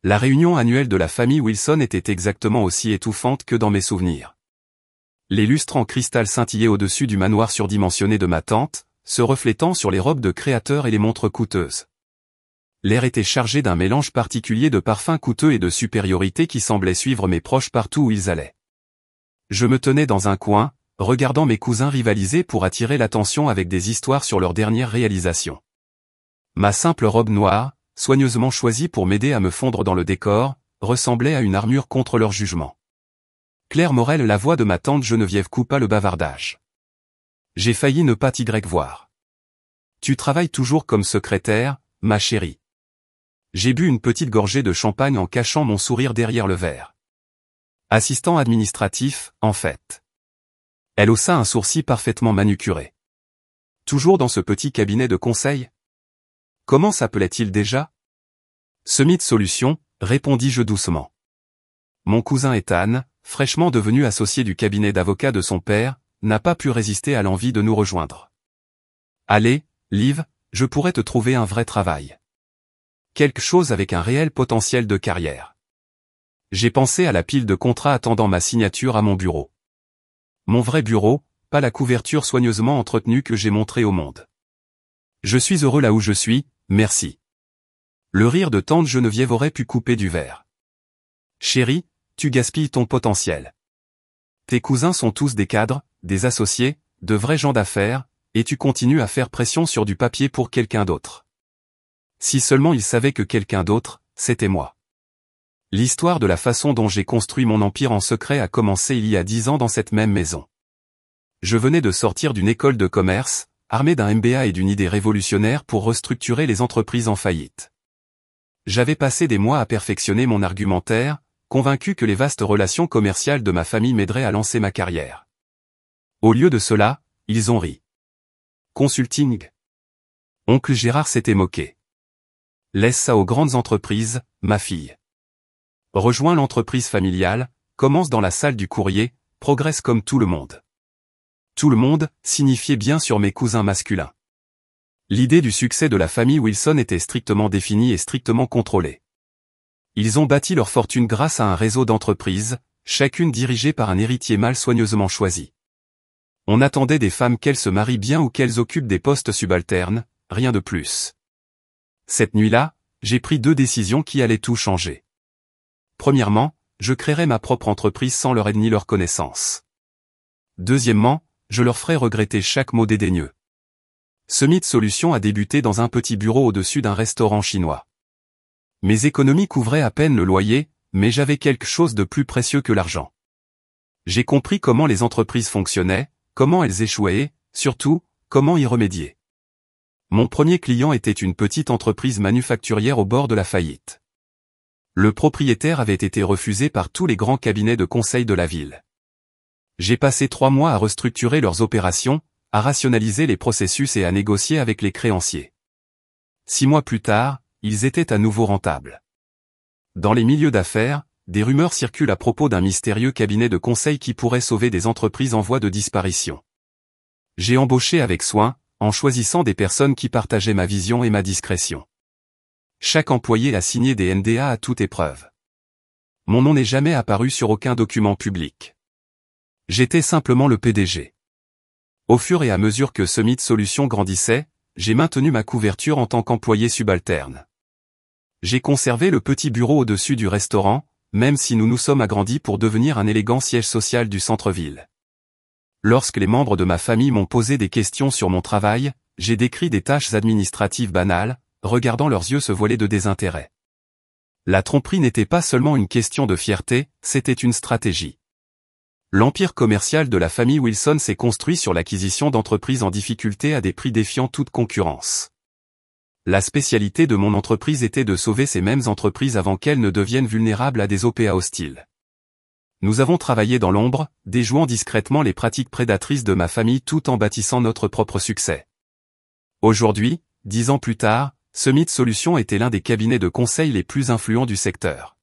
La réunion annuelle de la famille Wilson était exactement aussi étouffante que dans mes souvenirs. Les lustres en cristal scintillaient au-dessus du manoir surdimensionné de ma tante, se reflétant sur les robes de créateurs et les montres coûteuses. L'air était chargé d'un mélange particulier de parfums coûteux et de supériorité qui semblait suivre mes proches partout où ils allaient. Je me tenais dans un coin, regardant mes cousins rivaliser pour attirer l'attention avec des histoires sur leurs dernières réalisations. Ma simple robe noire, soigneusement choisie pour m'aider à me fondre dans le décor, ressemblait à une armure contre leur jugement. Claire Morel, la voix de ma tante Geneviève, coupa le bavardage. J'ai failli ne pas t'y voir. Tu travailles toujours comme secrétaire, ma chérie. J'ai bu une petite gorgée de champagne en cachant mon sourire derrière le verre. Assistant administratif, en fait. Elle haussa un sourcil parfaitement manucuré. Toujours dans ce petit cabinet de conseil? Comment s'appelait-il déjà? Summit Solutions, répondis-je doucement. Mon cousin Ethan, fraîchement devenu associé du cabinet d'avocat de son père, n'a pas pu résister à l'envie de nous rejoindre. Allez, Liv, je pourrais te trouver un vrai travail. Quelque chose avec un réel potentiel de carrière. J'ai pensé à la pile de contrats attendant ma signature à mon bureau. Mon vrai bureau, pas la couverture soigneusement entretenue que j'ai montrée au monde. Je suis heureux là où je suis, merci. Le rire de tante Geneviève aurait pu couper du verre. Chérie, tu gaspilles ton potentiel. Tes cousins sont tous des cadres, des associés, de vrais gens d'affaires, et tu continues à faire pression sur du papier pour quelqu'un d'autre. Si seulement ils savaient que quelqu'un d'autre, c'était moi. L'histoire de la façon dont j'ai construit mon empire en secret a commencé il y a 10 ans dans cette même maison. Je venais de sortir d'une école de commerce, armé d'un MBA et d'une idée révolutionnaire pour restructurer les entreprises en faillite. J'avais passé des mois à perfectionner mon argumentaire, convaincu que les vastes relations commerciales de ma famille m'aideraient à lancer ma carrière. Au lieu de cela, ils ont ri. Consulting. Oncle Gérard s'était moqué. Laisse ça aux grandes entreprises, ma fille. Rejoins l'entreprise familiale, commence dans la salle du courrier, progresse comme tout le monde. Tout le monde signifiait bien sûr mes cousins masculins. L'idée du succès de la famille Wilson était strictement définie et strictement contrôlée. Ils ont bâti leur fortune grâce à un réseau d'entreprises, chacune dirigée par un héritier mâle soigneusement choisi. On attendait des femmes qu'elles se marient bien ou qu'elles occupent des postes subalternes, rien de plus. Cette nuit-là, j'ai pris 2 décisions qui allaient tout changer. Premièrement, je créerais ma propre entreprise sans leur aide ni leur connaissance. Deuxièmement, je leur ferais regretter chaque mot dédaigneux. Summit Solutions a débuté dans un petit bureau au-dessus d'un restaurant chinois. Mes économies couvraient à peine le loyer, mais j'avais quelque chose de plus précieux que l'argent. J'ai compris comment les entreprises fonctionnaient, comment elles échouaient et, surtout, comment y remédier. Mon premier client était une petite entreprise manufacturière au bord de la faillite. Le propriétaire avait été refusé par tous les grands cabinets de conseil de la ville. J'ai passé 3 mois à restructurer leurs opérations, à rationaliser les processus et à négocier avec les créanciers. 6 mois plus tard, ils étaient à nouveau rentables. Dans les milieux d'affaires, des rumeurs circulent à propos d'un mystérieux cabinet de conseil qui pourrait sauver des entreprises en voie de disparition. J'ai embauché avec soin, en choisissant des personnes qui partageaient ma vision et ma discrétion. Chaque employé a signé des NDA à toute épreuve. Mon nom n'est jamais apparu sur aucun document public. J'étais simplement le PDG. Au fur et à mesure que Summit Solutions grandissait, j'ai maintenu ma couverture en tant qu'employé subalterne. J'ai conservé le petit bureau au-dessus du restaurant, même si nous nous sommes agrandis pour devenir un élégant siège social du centre-ville. Lorsque les membres de ma famille m'ont posé des questions sur mon travail, j'ai décrit des tâches administratives banales, regardant leurs yeux se voiler de désintérêt. La tromperie n'était pas seulement une question de fierté, c'était une stratégie. L'empire commercial de la famille Wilson s'est construit sur l'acquisition d'entreprises en difficulté à des prix défiant toute concurrence. La spécialité de mon entreprise était de sauver ces mêmes entreprises avant qu'elles ne deviennent vulnérables à des OPA hostiles. Nous avons travaillé dans l'ombre, déjouant discrètement les pratiques prédatrices de ma famille tout en bâtissant notre propre succès. Aujourd'hui, 10 ans plus tard, Summit Solutions était l'un des cabinets de conseil les plus influents du secteur.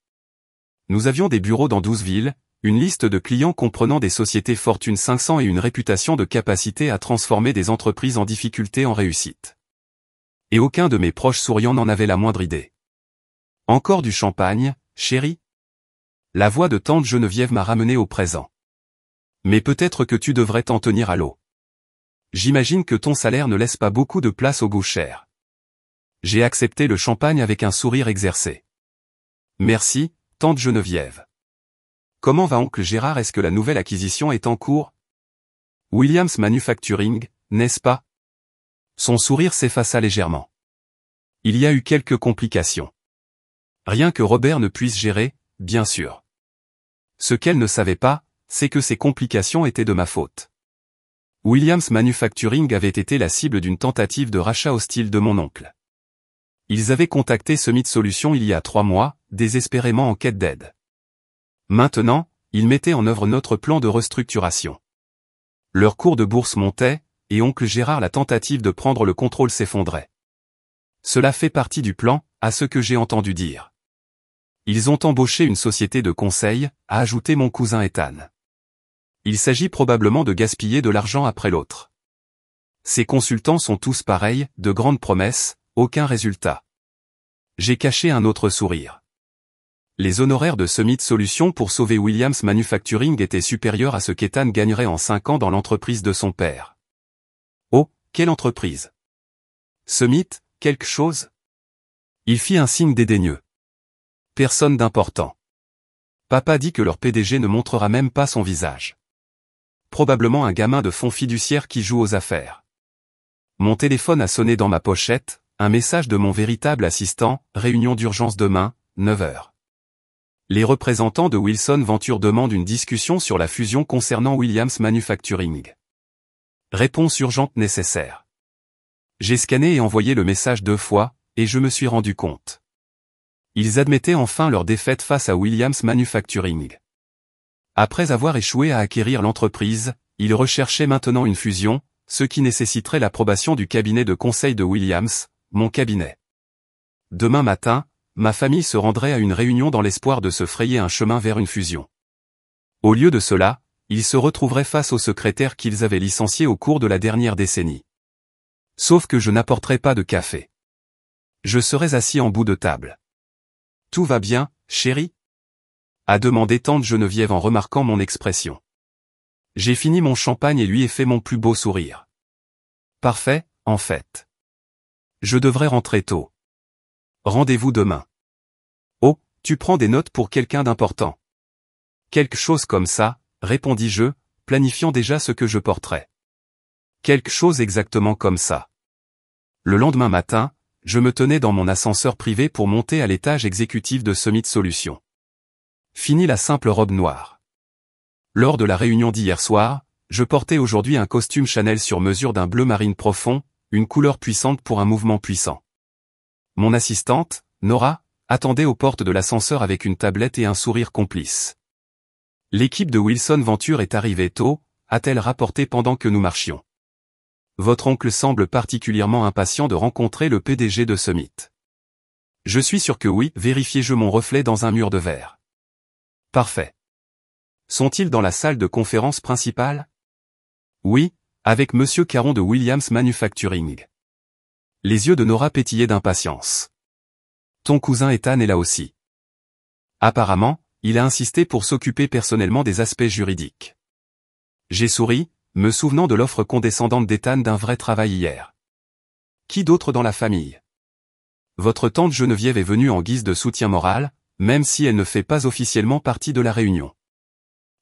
Nous avions des bureaux dans 12 villes, une liste de clients comprenant des sociétés Fortune 500 et une réputation de capacité à transformer des entreprises en difficulté en réussite. Et aucun de mes proches souriants n'en avait la moindre idée. Encore du champagne, chérie? La voix de tante Geneviève m'a ramené au présent. Mais peut-être que tu devrais t'en tenir à l'eau. J'imagine que ton salaire ne laisse pas beaucoup de place au goût cher. J'ai accepté le champagne avec un sourire exercé. Merci, tante Geneviève. Comment va oncle Gérard? Est-ce que la nouvelle acquisition est en cours? Williams Manufacturing, n'est-ce pas? Son sourire s'effaça légèrement. Il y a eu quelques complications. Rien que Robert ne puisse gérer, bien sûr. Ce qu'elle ne savait pas, c'est que ces complications étaient de ma faute. Williams Manufacturing avait été la cible d'une tentative de rachat hostile de mon oncle. Ils avaient contacté Summit Solutions il y a 3 mois, désespérément en quête d'aide. Maintenant, ils mettaient en œuvre notre plan de restructuration. Leur cours de bourse montait, et oncle Gérard la tentative de prendre le contrôle s'effondrait. Cela fait partie du plan, à ce que j'ai entendu dire. Ils ont embauché une société de conseil, a ajouté mon cousin Ethan. Il s'agit probablement de gaspiller de l'argent après l'autre. Ces consultants sont tous pareils, de grandes promesses, aucun résultat. J'ai caché un autre sourire. Les honoraires de Summit Solutions pour sauver Williams Manufacturing étaient supérieurs à ce qu'Ethan gagnerait en 5 ans dans l'entreprise de son père. Oh, quelle entreprise! Summit, quelque chose? Il fit un signe dédaigneux. Personne d'important. Papa dit que leur PDG ne montrera même pas son visage. Probablement un gamin de fonds fiduciaire qui joue aux affaires. Mon téléphone a sonné dans ma pochette, un message de mon véritable assistant, réunion d'urgence demain, 9 h. Les représentants de Wilson Venture demandent une discussion sur la fusion concernant Williams Manufacturing. Réponse urgente nécessaire. J'ai scanné et envoyé le message 2 fois, et je me suis rendu compte. Ils admettaient enfin leur défaite face à Williams Manufacturing. Après avoir échoué à acquérir l'entreprise, ils recherchaient maintenant une fusion, ce qui nécessiterait l'approbation du cabinet de conseil de Williams, mon cabinet. Demain matin, ma famille se rendrait à une réunion dans l'espoir de se frayer un chemin vers une fusion. Au lieu de cela, ils se retrouveraient face au secrétaire qu'ils avaient licencié au cours de la dernière décennie. Sauf que je n'apporterai pas de café. Je serais assis en bout de table. Tout va bien, chérie? A demandé tante Geneviève en remarquant mon expression. J'ai fini mon champagne et lui ai fait mon plus beau sourire. Parfait, en fait. Je devrais rentrer tôt. Rendez-vous demain. Oh, tu prends des notes pour quelqu'un d'important. Quelque chose comme ça, répondis-je, planifiant déjà ce que je porterais. Quelque chose exactement comme ça. Le lendemain matin, je me tenais dans mon ascenseur privé pour monter à l'étage exécutif de Summit Solutions. Fini la simple robe noire. Lors de la réunion d'hier soir, je portais aujourd'hui un costume Chanel sur mesure d'un bleu marine profond, une couleur puissante pour un mouvement puissant. Mon assistante, Nora, attendait aux portes de l'ascenseur avec une tablette et un sourire complice. L'équipe de Wilson Venture est arrivée tôt, a-t-elle rapporté pendant que nous marchions. Votre oncle semble particulièrement impatient de rencontrer le PDG de Summit. Je suis sûr que oui, vérifiez-je mon reflet dans un mur de verre. Parfait. Sont-ils dans la salle de conférence principale? Oui, avec Monsieur Caron de Williams Manufacturing. Les yeux de Nora pétillaient d'impatience. Ton cousin Ethan est là aussi. Apparemment, il a insisté pour s'occuper personnellement des aspects juridiques. J'ai souri, me souvenant de l'offre condescendante d'Ethan d'un vrai travail hier. Qui d'autre dans la famille? Votre tante Geneviève est venue en guise de soutien moral, même si elle ne fait pas officiellement partie de la réunion.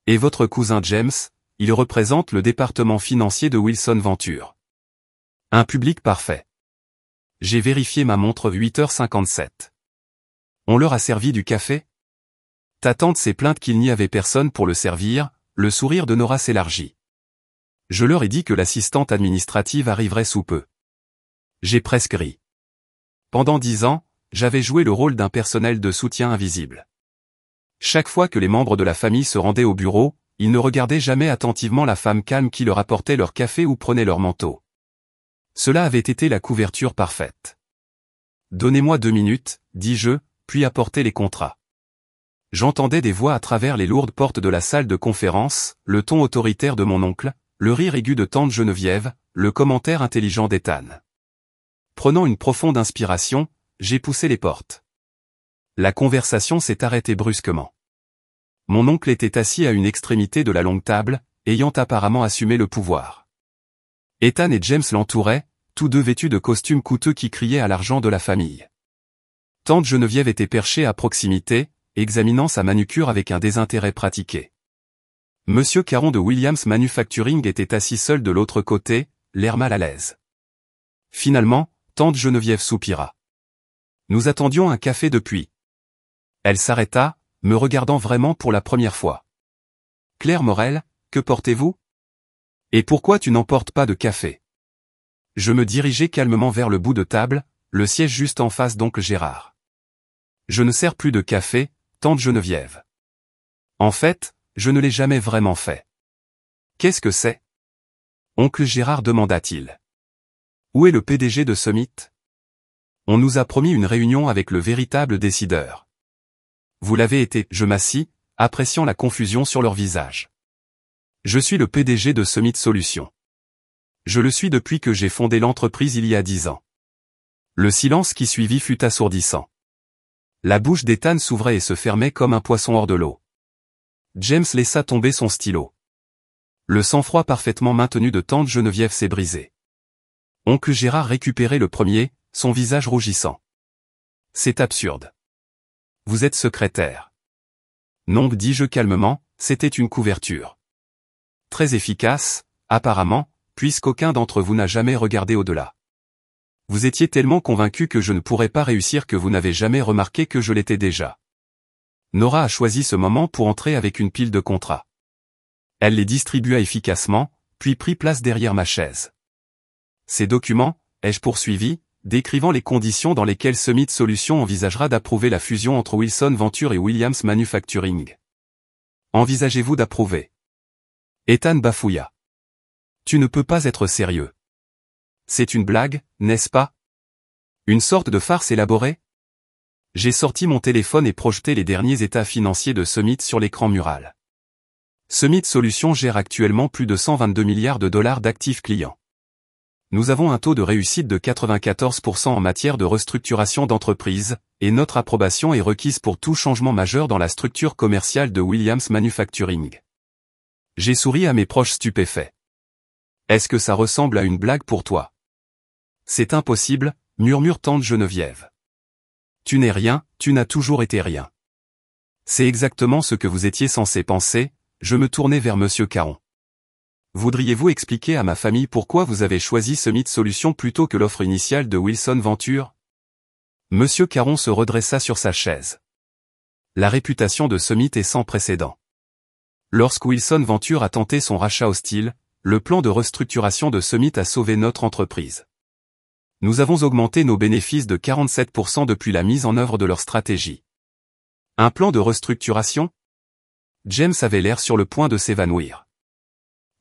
Et votre cousin James, il représente le département financier de Wilson Venture. Un public parfait. J'ai vérifié ma montre 8h57. On leur a servi du café? Ta tante s'est plainte qu'il n'y avait personne pour le servir, le sourire de Nora s'élargit. Je leur ai dit que l'assistante administrative arriverait sous peu. J'ai presque ri. Pendant 10 ans, j'avais joué le rôle d'un personnel de soutien invisible. Chaque fois que les membres de la famille se rendaient au bureau, ils ne regardaient jamais attentivement la femme calme qui leur apportait leur café ou prenait leur manteau. Cela avait été la couverture parfaite. Donnez-moi 2 minutes, dis-je, puis apportez les contrats. J'entendais des voix à travers les lourdes portes de la salle de conférence, le ton autoritaire de mon oncle, le rire aigu de tante Geneviève, le commentaire intelligent d'Ethan. Prenant une profonde inspiration, j'ai poussé les portes. La conversation s'est arrêtée brusquement. Mon oncle était assis à une extrémité de la longue table, ayant apparemment assumé le pouvoir. Ethan et James l'entouraient, tous deux vêtus de costumes coûteux qui criaient à l'argent de la famille. Tante Geneviève était perchée à proximité, examinant sa manucure avec un désintérêt pratiqué. Monsieur Caron de Williams Manufacturing était assis seul de l'autre côté, l'air mal à l'aise. Finalement, tante Geneviève soupira. Nous attendions un café depuis. Elle s'arrêta, me regardant vraiment pour la première fois. Claire Morel, que portez-vous? Et pourquoi tu n'emportes pas de café? Je me dirigeai calmement vers le bout de table, le siège juste en face d'oncle Gérard. Je ne sers plus de café, tante Geneviève. En fait, je ne l'ai jamais vraiment fait. Qu'est-ce que c'est? Oncle Gérard demanda-t-il. Où est le PDG de Summit? On nous a promis une réunion avec le véritable décideur. Vous l'avez été, je m'assis, appréciant la confusion sur leur visage. Je suis le PDG de Summit Solutions. Je le suis depuis que j'ai fondé l'entreprise il y a 10 ans. Le silence qui suivit fut assourdissant. La bouche d'Ethan s'ouvrait et se fermait comme un poisson hors de l'eau. James laissa tomber son stylo. Le sang-froid parfaitement maintenu de tante Geneviève s'est brisé. Oncle Gérard récupérait le premier, son visage rougissant. C'est absurde. Vous êtes secrétaire. Non, dis-je calmement, c'était une couverture. Très efficace, apparemment, puisqu'aucun d'entre vous n'a jamais regardé au-delà. Vous étiez tellement convaincu que je ne pourrais pas réussir que vous n'avez jamais remarqué que je l'étais déjà. Nora a choisi ce moment pour entrer avec une pile de contrats. Elle les distribua efficacement, puis prit place derrière ma chaise. Ces documents, ai-je poursuivi, décrivant les conditions dans lesquelles Summit Solutions envisagera d'approuver la fusion entre Wilson Venture et Williams Manufacturing. Envisagez-vous d'approuver? Ethan bafouilla. Tu ne peux pas être sérieux. C'est une blague, n'est-ce pas? Une sorte de farce élaborée? J'ai sorti mon téléphone et projeté les derniers états financiers de Summit sur l'écran mural. Summit Solutions gère actuellement plus de 122 milliards de dollars d'actifs clients. Nous avons un taux de réussite de 94% en matière de restructuration d'entreprise, et notre approbation est requise pour tout changement majeur dans la structure commerciale de Williams Manufacturing. J'ai souri à mes proches stupéfaits. Est-ce que ça ressemble à une blague pour toi? C'est impossible, murmure tante Geneviève. Tu n'es rien, tu n'as toujours été rien. C'est exactement ce que vous étiez censé penser, je me tournai vers monsieur Caron. Voudriez-vous expliquer à ma famille pourquoi vous avez choisi Summit Solutions plutôt que l'offre initiale de Wilson Venture? Monsieur Caron se redressa sur sa chaise. La réputation de Summit est sans précédent. Lorsque Wilson Venture a tenté son rachat hostile, le plan de restructuration de Summit a sauvé notre entreprise. Nous avons augmenté nos bénéfices de 47% depuis la mise en œuvre de leur stratégie. Un plan de restructuration? James avait l'air sur le point de s'évanouir.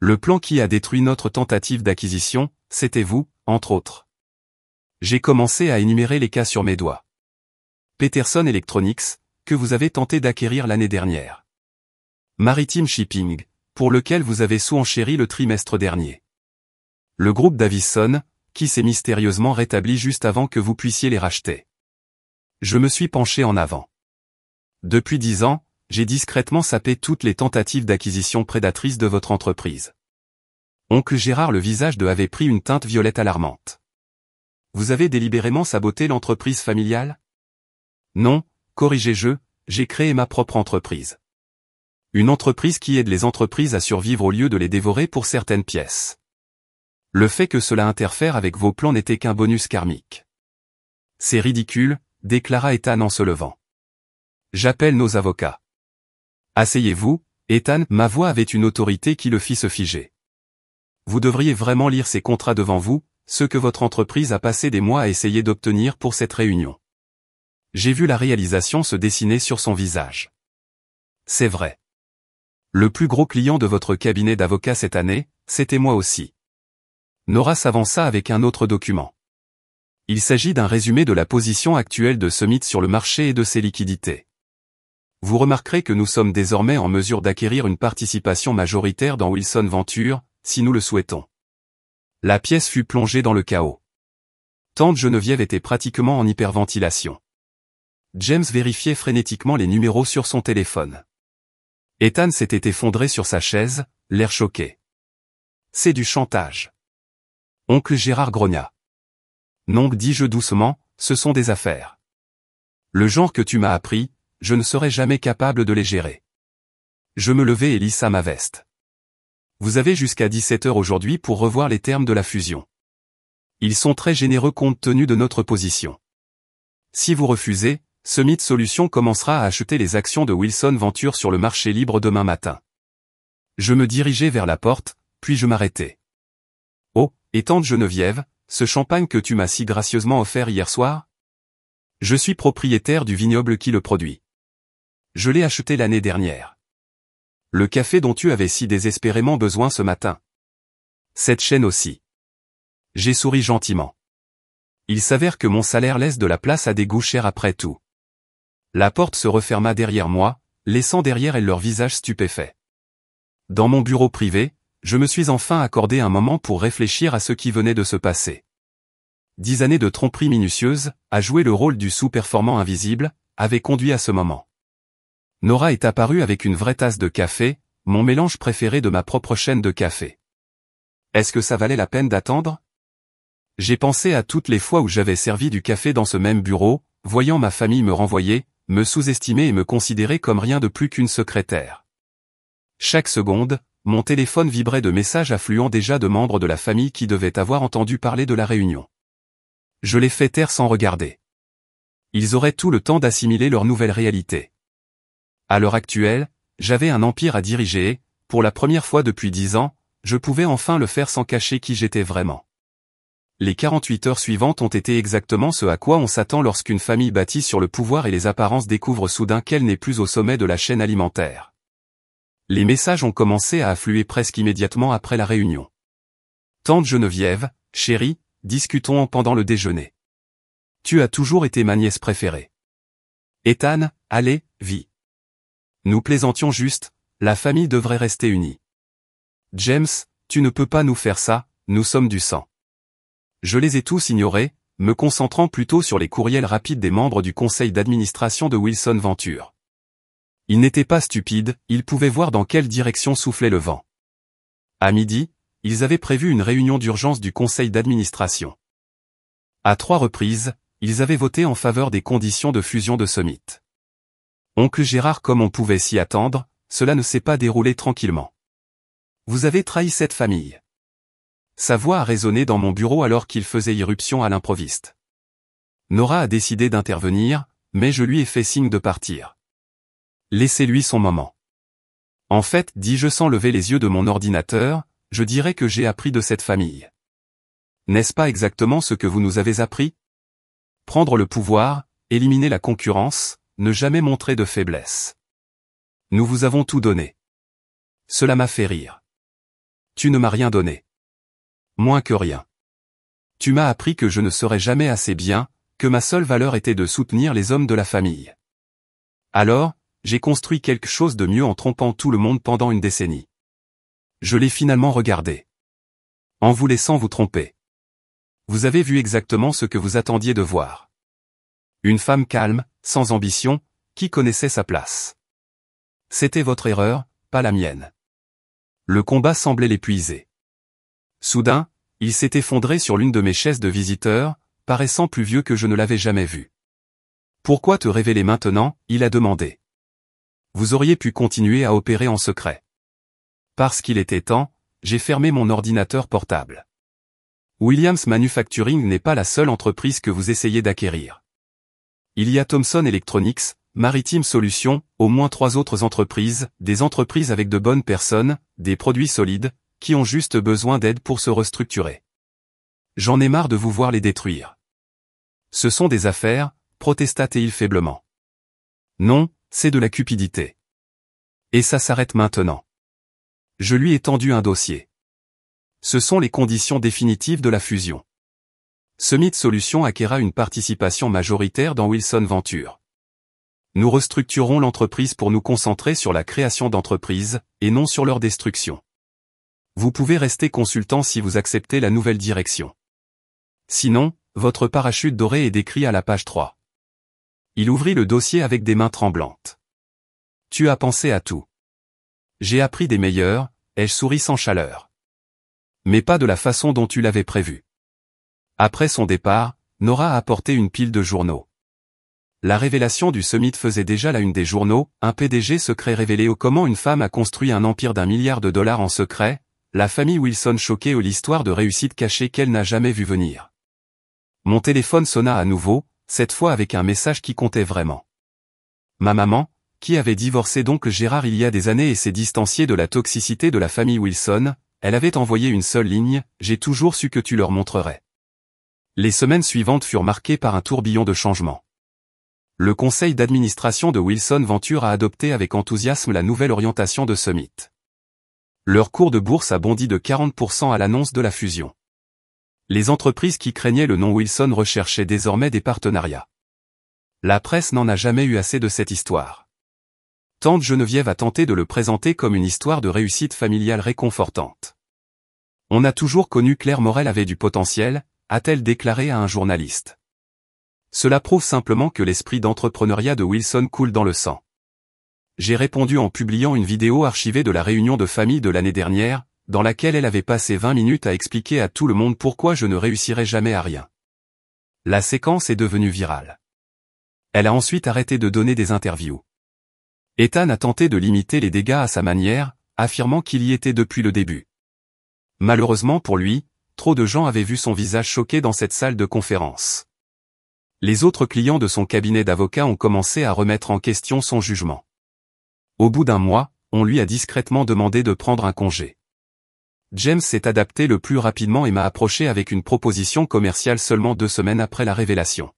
Le plan qui a détruit notre tentative d'acquisition, c'était vous, entre autres. J'ai commencé à énumérer les cas sur mes doigts. Peterson Electronics, que vous avez tenté d'acquérir l'année dernière. Maritime Shipping, pour lequel vous avez sous-enchéri le trimestre dernier. Le groupe Davison, qui s'est mystérieusement rétabli juste avant que vous puissiez les racheter. Je me suis penché en avant. Depuis 10 ans, j'ai discrètement sapé toutes les tentatives d'acquisition prédatrices de votre entreprise. Oncle Gérard, le visage de avait pris une teinte violette alarmante. Vous avez délibérément saboté l'entreprise familiale? Non, corrigez-je, j'ai créé ma propre entreprise. Une entreprise qui aide les entreprises à survivre au lieu de les dévorer pour certaines pièces. Le fait que cela interfère avec vos plans n'était qu'un bonus karmique. C'est ridicule, déclara Ethan en se levant. J'appelle nos avocats. Asseyez-vous, Ethan, ma voix avait une autorité qui le fit se figer. Vous devriez vraiment lire ces contrats devant vous, ce que votre entreprise a passé des mois à essayer d'obtenir pour cette réunion. J'ai vu la réalisation se dessiner sur son visage. C'est vrai. Le plus gros client de votre cabinet d'avocats cette année, c'était moi aussi. Nora s'avança avec un autre document. Il s'agit d'un résumé de la position actuelle de Summit sur le marché et de ses liquidités. Vous remarquerez que nous sommes désormais en mesure d'acquérir une participation majoritaire dans Wilson Venture, si nous le souhaitons. La pièce fut plongée dans le chaos. Tante Geneviève était pratiquement en hyperventilation. James vérifiait frénétiquement les numéros sur son téléphone. Ethan s'était effondré sur sa chaise, l'air choqué. C'est du chantage. Oncle Gérard grogna. Non, dis-je doucement, ce sont des affaires. Le genre que tu m'as appris, je ne serai jamais capable de les gérer. Je me levai et lissa ma veste. Vous avez jusqu'à 17 h aujourd'hui pour revoir les termes de la fusion. Ils sont très généreux compte tenu de notre position. Si vous refusez, Summit Solutions commencera à acheter les actions de Wilson Ventures sur le marché libre demain matin. Je me dirigeai vers la porte, puis je m'arrêtai. Oh, et tante Geneviève, ce champagne que tu m'as si gracieusement offert hier soir? Je suis propriétaire du vignoble qui le produit. Je l'ai acheté l'année dernière. Le café dont tu avais si désespérément besoin ce matin. Cette chaîne aussi. J'ai souri gentiment. Il s'avère que mon salaire laisse de la place à des goûts chers après tout. La porte se referma derrière moi, laissant derrière elle leur visage stupéfait. Dans mon bureau privé, je me suis enfin accordé un moment pour réfléchir à ce qui venait de se passer. 10 années de tromperie minutieuse, à jouer le rôle du sous-performant invisible, avaient conduit à ce moment. Nora est apparue avec une vraie tasse de café, mon mélange préféré de ma propre chaîne de café. Est-ce que ça valait la peine d'attendre? J'ai pensé à toutes les fois où j'avais servi du café dans ce même bureau, voyant ma famille me renvoyer, me sous-estimer et me considérer comme rien de plus qu'une secrétaire. Chaque seconde, mon téléphone vibrait de messages affluant déjà de membres de la famille qui devaient avoir entendu parler de la réunion. Je les fais taire sans regarder. Ils auraient tout le temps d'assimiler leur nouvelle réalité. À l'heure actuelle, j'avais un empire à diriger et, pour la première fois depuis 10 ans, je pouvais enfin le faire sans cacher qui j'étais vraiment. Les 48 heures suivantes ont été exactement ce à quoi on s'attend lorsqu'une famille bâtie sur le pouvoir et les apparences découvre soudain qu'elle n'est plus au sommet de la chaîne alimentaire. Les messages ont commencé à affluer presque immédiatement après la réunion. Tante Geneviève, chérie, discutons pendant le déjeuner. Tu as toujours été ma nièce préférée. Ethan, allez, vis. Nous plaisantions juste, la famille devrait rester unie. James, tu ne peux pas nous faire ça, nous sommes du sang. Je les ai tous ignorés, me concentrant plutôt sur les courriels rapides des membres du conseil d'administration de Wilson Ventures. Ils n'étaient pas stupides, ils pouvaient voir dans quelle direction soufflait le vent. À midi, ils avaient prévu une réunion d'urgence du conseil d'administration. À 3 reprises, ils avaient voté en faveur des conditions de fusion de Summit. Oncle Gérard, comme on pouvait s'y attendre, cela ne s'est pas déroulé tranquillement. Vous avez trahi cette famille. Sa voix a résonné dans mon bureau alors qu'il faisait irruption à l'improviste. Nora a décidé d'intervenir, mais je lui ai fait signe de partir. Laissez-lui son moment. En fait, dis-je sans lever les yeux de mon ordinateur, je dirais que j'ai appris de cette famille. N'est-ce pas exactement ce que vous nous avez appris? Prendre le pouvoir, éliminer la concurrence, ne jamais montrer de faiblesse. Nous vous avons tout donné. Cela m'a fait rire. Tu ne m'as rien donné. Moins que rien. Tu m'as appris que je ne serais jamais assez bien, que ma seule valeur était de soutenir les hommes de la famille. Alors, j'ai construit quelque chose de mieux en trompant tout le monde pendant une décennie. Je l'ai finalement regardé. En vous laissant vous tromper. Vous avez vu exactement ce que vous attendiez de voir. Une femme calme, sans ambition, qui connaissait sa place. C'était votre erreur, pas la mienne. Le combat semblait l'épuiser. Soudain, il s'est effondré sur l'une de mes chaises de visiteurs, paraissant plus vieux que je ne l'avais jamais vu. Pourquoi te révéler maintenant, il a demandé. Vous auriez pu continuer à opérer en secret. Parce qu'il était temps, j'ai fermé mon ordinateur portable. Williams Manufacturing n'est pas la seule entreprise que vous essayez d'acquérir. Il y a Thomson Electronics, Maritime Solutions, au moins 3 autres entreprises, des entreprises avec de bonnes personnes, des produits solides, qui ont juste besoin d'aide pour se restructurer. J'en ai marre de vous voir les détruire. Ce sont des affaires, protesta-t-il faiblement. Non, c'est de la cupidité. Et ça s'arrête maintenant. Je lui ai tendu un dossier. Ce sont les conditions définitives de la fusion. Summit Solutions acquérera une participation majoritaire dans Wilson Ventures. Nous restructurerons l'entreprise pour nous concentrer sur la création d'entreprises, et non sur leur destruction. Vous pouvez rester consultant si vous acceptez la nouvelle direction. Sinon, votre parachute doré est décrit à la page 3. Il ouvrit le dossier avec des mains tremblantes. Tu as pensé à tout. J'ai appris des meilleurs, ai-je souri sans chaleur. Mais pas de la façon dont tu l'avais prévu. Après son départ, Nora a apporté une pile de journaux. La révélation du summit faisait déjà la une des journaux, un PDG secret révélé au comment une femme a construit un empire d'1 milliard de dollars en secret, la famille Wilson choquée à l'histoire de réussite cachée qu'elle n'a jamais vu venir. Mon téléphone sonna à nouveau, cette fois avec un message qui comptait vraiment. Ma maman, qui avait divorcé d'oncle Gérard il y a des années et s'est distanciée de la toxicité de la famille Wilson, elle avait envoyé une seule ligne, j'ai toujours su que tu leur montrerais. Les semaines suivantes furent marquées par un tourbillon de changements. Le conseil d'administration de Wilson Venture a adopté avec enthousiasme la nouvelle orientation de Summit. Leur cours de bourse a bondi de 40% à l'annonce de la fusion. Les entreprises qui craignaient le nom Wilson recherchaient désormais des partenariats. La presse n'en a jamais eu assez de cette histoire. Tante Geneviève a tenté de le présenter comme une histoire de réussite familiale réconfortante. On a toujours connu Claire Morel avait du potentiel, a-t-elle déclaré à un journaliste. Cela prouve simplement que l'esprit d'entrepreneuriat de Wilson coule dans le sang. J'ai répondu en publiant une vidéo archivée de la réunion de famille de l'année dernière, dans laquelle elle avait passé 20 minutes à expliquer à tout le monde pourquoi je ne réussirais jamais à rien. La séquence est devenue virale. Elle a ensuite arrêté de donner des interviews. Ethan a tenté de limiter les dégâts à sa manière, affirmant qu'il y était depuis le début. Malheureusement pour lui, trop de gens avaient vu son visage choqué dans cette salle de conférence. Les autres clients de son cabinet d'avocats ont commencé à remettre en question son jugement. Au bout d'un mois, on lui a discrètement demandé de prendre un congé. James s'est adapté le plus rapidement et m'a approché avec une proposition commerciale seulement 2 semaines après la révélation.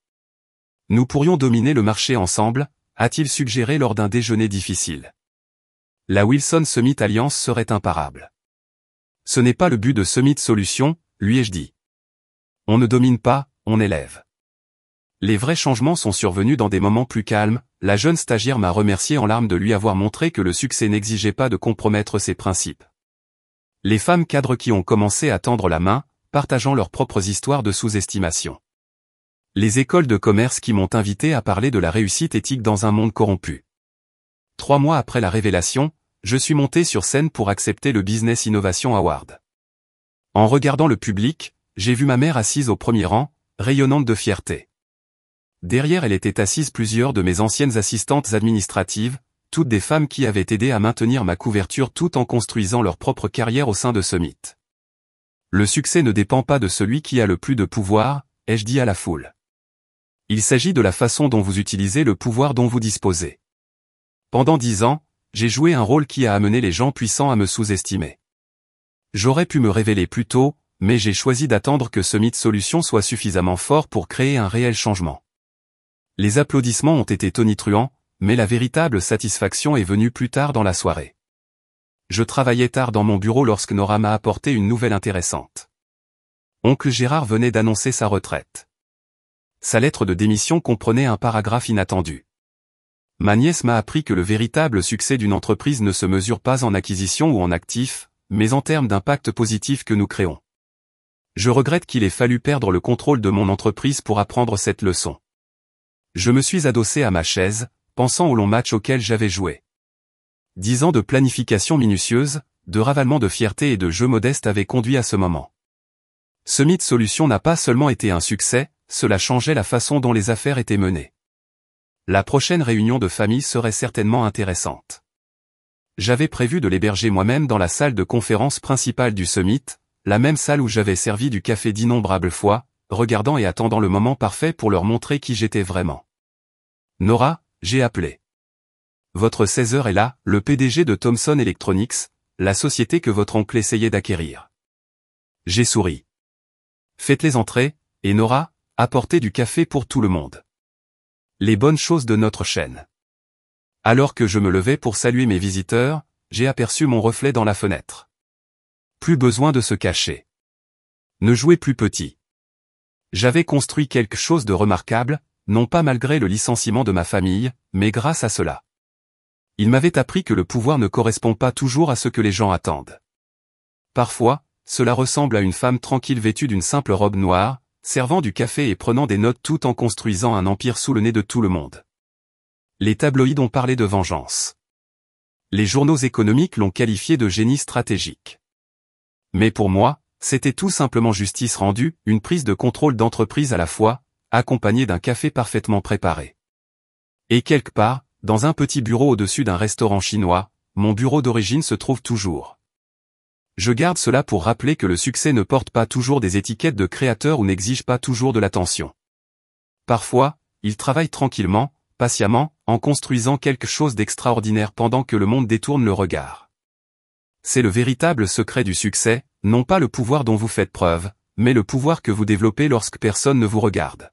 Nous pourrions dominer le marché ensemble, a-t-il suggéré lors d'un déjeuner difficile. La Wilson Summit Alliance serait imparable. Ce n'est pas le but de Summit Solutions, lui ai-je dit. On ne domine pas, on élève. Les vrais changements sont survenus dans des moments plus calmes, la jeune stagiaire m'a remercié en larmes de lui avoir montré que le succès n'exigeait pas de compromettre ses principes. Les femmes cadres qui ont commencé à tendre la main, partageant leurs propres histoires de sous-estimation. Les écoles de commerce qui m'ont invité à parler de la réussite éthique dans un monde corrompu. 3 mois après la révélation, je suis monté sur scène pour accepter le Business Innovation Award. En regardant le public, j'ai vu ma mère assise au premier rang, rayonnante de fierté. Derrière elle étaient assises plusieurs de mes anciennes assistantes administratives, toutes des femmes qui avaient aidé à maintenir ma couverture tout en construisant leur propre carrière au sein de Summit. Le succès ne dépend pas de celui qui a le plus de pouvoir, ai-je dit à la foule. Il s'agit de la façon dont vous utilisez le pouvoir dont vous disposez. Pendant 10 ans, j'ai joué un rôle qui a amené les gens puissants à me sous-estimer. J'aurais pu me révéler plus tôt, mais j'ai choisi d'attendre que Summit Solutions soit suffisamment fort pour créer un réel changement. Les applaudissements ont été tonitruants, mais la véritable satisfaction est venue plus tard dans la soirée. Je travaillais tard dans mon bureau lorsque Nora m'a apporté une nouvelle intéressante. Oncle Gérard venait d'annoncer sa retraite. Sa lettre de démission comprenait un paragraphe inattendu. Ma nièce m'a appris que le véritable succès d'une entreprise ne se mesure pas en acquisition ou en actifs, mais en termes d'impact positif que nous créons. Je regrette qu'il ait fallu perdre le contrôle de mon entreprise pour apprendre cette leçon. Je me suis adossé à ma chaise, pensant au long match auquel j'avais joué. 10 ans de planification minutieuse, de ravalement de fierté et de jeu modeste avaient conduit à ce moment. Summit Solutions n'a pas seulement été un succès, cela changeait la façon dont les affaires étaient menées. La prochaine réunion de famille serait certainement intéressante. J'avais prévu de l'héberger moi-même dans la salle de conférence principale du Summit, la même salle où j'avais servi du café d'innombrables fois, regardant et attendant le moment parfait pour leur montrer qui j'étais vraiment. Nora, j'ai appelé. Votre 16h est là, le PDG de Thomson Electronics, la société que votre oncle essayait d'acquérir. J'ai souri. Faites-les entrer, et Nora, apportez du café pour tout le monde. Les bonnes choses de notre chaîne. Alors que je me levais pour saluer mes visiteurs, j'ai aperçu mon reflet dans la fenêtre. Plus besoin de se cacher. Ne jouez plus petit. J'avais construit quelque chose de remarquable, non pas malgré le licenciement de ma famille, mais grâce à cela. Il m'avait appris que le pouvoir ne correspond pas toujours à ce que les gens attendent. Parfois, cela ressemble à une femme tranquille vêtue d'une simple robe noire, servant du café et prenant des notes tout en construisant un empire sous le nez de tout le monde. Les tabloïds ont parlé de vengeance. Les journaux économiques l'ont qualifié de génie stratégique. Mais pour moi, c'était tout simplement justice rendue, une prise de contrôle d'entreprise à la fois, accompagnée d'un café parfaitement préparé. Et quelque part, dans un petit bureau au-dessus d'un restaurant chinois, mon bureau d'origine se trouve toujours. Je garde cela pour rappeler que le succès ne porte pas toujours des étiquettes de créateur ou n'exige pas toujours de l'attention. Parfois, il travaille tranquillement, patiemment, en construisant quelque chose d'extraordinaire pendant que le monde détourne le regard. C'est le véritable secret du succès, non pas le pouvoir dont vous faites preuve, mais le pouvoir que vous développez lorsque personne ne vous regarde.